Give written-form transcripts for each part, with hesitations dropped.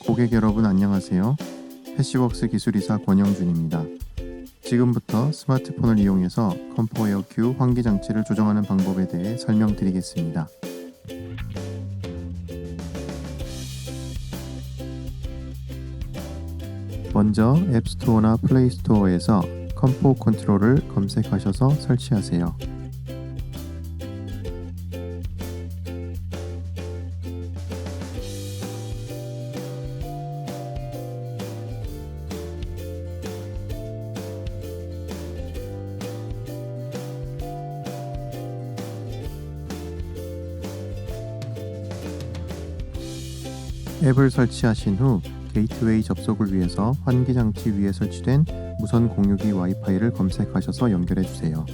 고객 여러분 안녕하세요. 해시웍스 기술이사 권영준입니다. 지금부터 스마트폰을 이용해서 컴포 에어큐 환기 장치를 조정하는 방법에 대해 설명드리겠습니다. 먼저 앱스토어나 플레이스토어에서 컴포 컨트롤을 검색하셔서 설치하세요. 앱을 설치하신 후 게이트웨이 접속을 위해서 환기장치 위에 설치된 무선 공유기 와이파이를 검색하셔서 연결해주세요.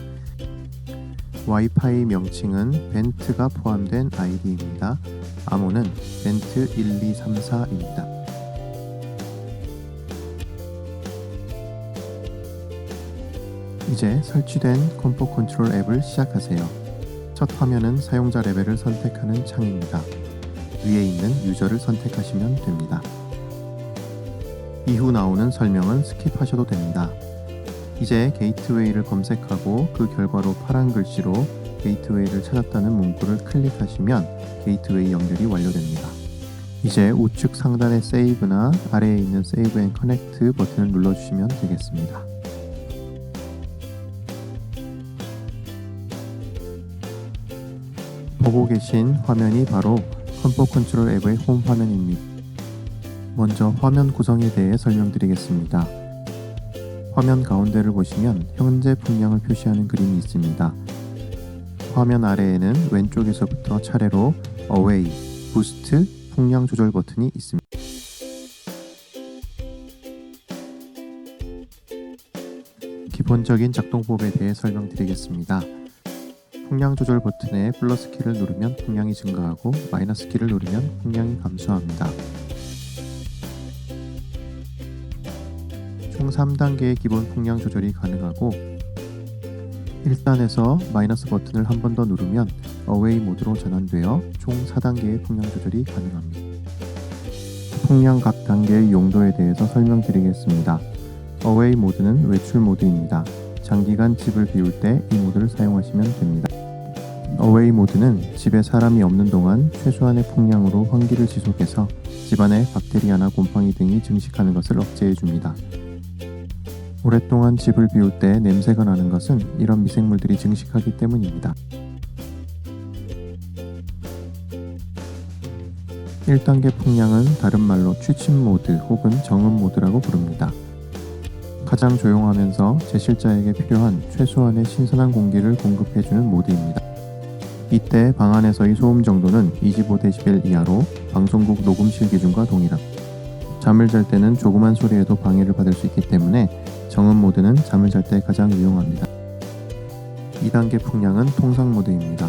와이파이 명칭은 벤트가 포함된 아이디입니다. 암호는 벤트 1234입니다. 이제 설치된 컴포 컨트롤 앱을 시작하세요. 첫 화면은 사용자 레벨을 선택하는 창입니다. 위에 있는 유저를 선택하시면 됩니다. 이후 나오는 설명은 스킵하셔도 됩니다. 이제 게이트웨이를 검색하고 그 결과로 파란 글씨로 게이트웨이를 찾았다는 문구를 클릭하시면 게이트웨이 연결이 완료됩니다. 이제 우측 상단의 세이브나 아래에 있는 세이브 앤 커넥트 버튼을 눌러주시면 되겠습니다. 보고 계신 화면이 바로 컴포 컨트롤 앱의 홈 화면입니다. 먼저 화면 구성에 대해 설명드리겠습니다. 화면 가운데를 보시면 현재 풍량을 표시하는 그림이 있습니다. 화면 아래에는 왼쪽에서부터 차례로 어웨이, 부스트, 풍량 조절 버튼이 있습니다. 기본적인 작동법에 대해 설명드리겠습니다. 풍량 조절 버튼에 플러스 키를 누르면 풍량이 증가하고 마이너스 키를 누르면 풍량이 감소합니다. 총 3단계의 기본 풍량 조절이 가능하고 1단에서 마이너스 버튼을 한 번 더 누르면 어웨이 모드로 전환되어 총 4단계의 풍량 조절이 가능합니다. 풍량 각 단계의 용도에 대해서 설명드리겠습니다. 어웨이 모드는 외출 모드입니다. 장기간 집을 비울 때 이 모드를 사용하시면 됩니다. 어웨이 모드는 집에 사람이 없는 동안 최소한의 풍량으로 환기를 지속해서 집안에 박테리아나 곰팡이 등이 증식하는 것을 억제해 줍니다. 오랫동안 집을 비울 때 냄새가 나는 것은 이런 미생물들이 증식하기 때문입니다. 1단계 풍량은 다른 말로 취침 모드 혹은 정음 모드라고 부릅니다. 가장 조용하면서 제실자에게 필요한 최소한의 신선한 공기를 공급해주는 모드입니다. 이때 방 안에서의 소음 정도는 25dB 이하로 방송국 녹음실 기준과 동일합니다. 잠을 잘 때는 조그만 소리에도 방해를 받을 수 있기 때문에 정음 모드는 잠을 잘 때 가장 유용합니다. 2단계 풍량은 통상 모드입니다.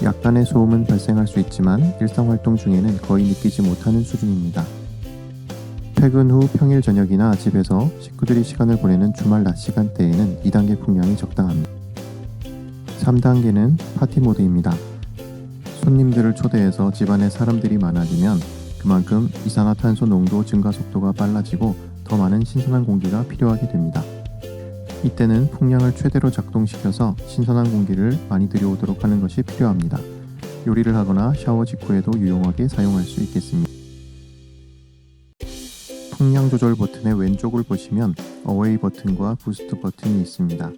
약간의 소음은 발생할 수 있지만 일상활동 중에는 거의 느끼지 못하는 수준입니다. 퇴근 후 평일 저녁이나 집에서 식구들이 시간을 보내는 주말 낮 시간대에는 2단계 풍량이 적당합니다. 3단계는 파티 모드입니다. 손님들을 초대해서 집안에 사람들이 많아지면 그만큼 이산화탄소 농도 증가 속도가 빨라지고 더 많은 신선한 공기가 필요하게 됩니다. 이때는 풍량을 최대로 작동시켜서 신선한 공기를 많이 들여오도록 하는 것이 필요합니다. 요리를 하거나 샤워 직후에도 유용하게 사용할 수 있겠습니다. 풍량 조절 버튼의 왼쪽을 보시면 어웨이 버튼과 부스트 버튼이 있습니다.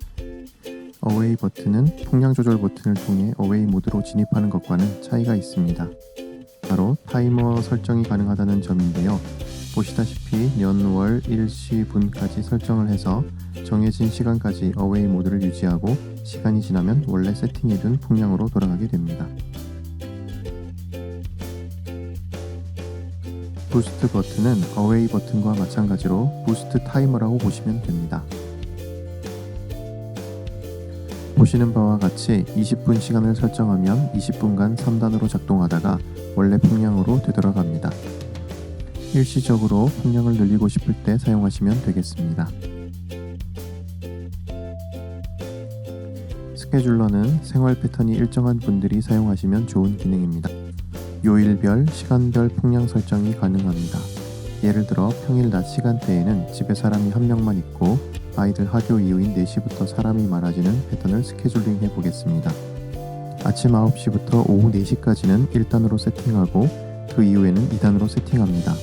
어웨이 버튼은 풍량 조절 버튼을 통해 어웨이 모드로 진입하는 것과는 차이가 있습니다. 바로 타이머 설정이 가능하다는 점인데요. 보시다시피 년, 월, 일, 시, 분까지 설정을 해서 정해진 시간까지 어웨이 모드를 유지하고 시간이 지나면 원래 세팅해둔 풍량으로 돌아가게 됩니다. 부스트 버튼은 어웨이 버튼과 마찬가지로 부스트 타이머라고 보시면 됩니다. 보시는 바와 같이 20분 시간을 설정하면 20분간 3단으로 작동하다가 원래 풍량으로 되돌아갑니다. 일시적으로 풍량을 늘리고 싶을 때 사용하시면 되겠습니다. 스케줄러는 생활 패턴이 일정한 분들이 사용하시면 좋은 기능입니다. 요일별, 시간별 풍량 설정이 가능합니다. 예를 들어 평일 낮 시간대에는 집에 사람이 한 명만 있고 아이들 학교 이후인 4시부터 사람이 많아지는 패턴을 스케줄링 해보겠습니다. 아침 9시부터 오후 4시까지는 1단으로 세팅하고 그 이후에는 2단으로 세팅합니다.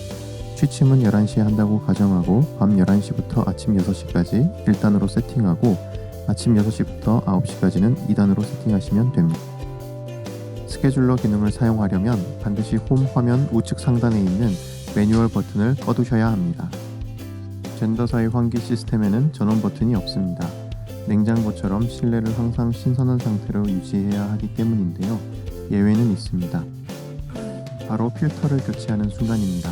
취침은 11시에 한다고 가정하고 밤 11시부터 아침 6시까지 1단으로 세팅하고 아침 6시부터 9시까지는 2단으로 세팅하시면 됩니다. 스케줄러 기능을 사용하려면 반드시 홈 화면 우측 상단에 있는 매뉴얼 버튼을 꺼두셔야 합니다. 젠더사의 환기 시스템에는 전원 버튼이 없습니다. 냉장고처럼 실내를 항상 신선한 상태로 유지해야 하기 때문인데요. 예외는 있습니다. 바로 필터를 교체하는 순간입니다.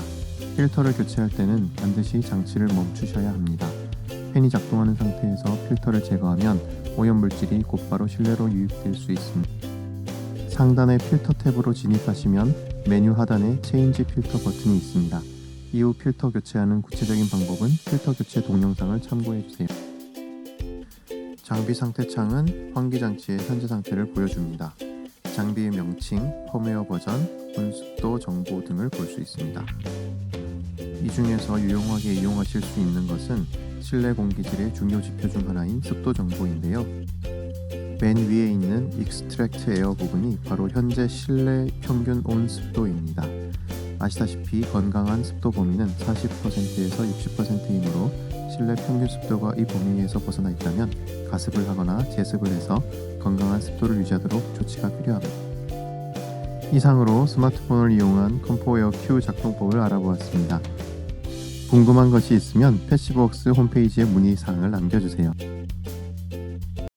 필터를 교체할 때는 반드시 장치를 멈추셔야 합니다. 팬이 작동하는 상태에서 필터를 제거하면 오염물질이 곧바로 실내로 유입될 수 있습니다. 상단의 필터 탭으로 진입하시면 메뉴 하단에 체인지 필터 버튼이 있습니다. 이후 필터 교체하는 구체적인 방법은 필터 교체 동영상을 참고해주세요. 장비 상태 창은 환기 장치의 현재 상태를 보여줍니다. 장비의 명칭, 펌웨어 버전, 온습도 정보 등을 볼 수 있습니다. 이 중에서 유용하게 이용하실 수 있는 것은 실내 공기질의 중요 지표 중 하나인 습도 정보인데요. 맨 위에 있는 익스트랙트 에어 부분이 바로 현재 실내 평균 온습도입니다. 아시다시피 건강한 습도 범위는 40%에서 60%이므로 실내 평균 습도가 이 범위에서 벗어나 있다면 가습을 하거나 제습을 해서 건강한 습도를 유지하도록 조치가 필요합니다. 이상으로 스마트폰을 이용한 컴포웨어 Q 작동법을 알아보았습니다. 궁금한 것이 있으면 패시브웍스 홈페이지에 문의사항을 남겨주세요.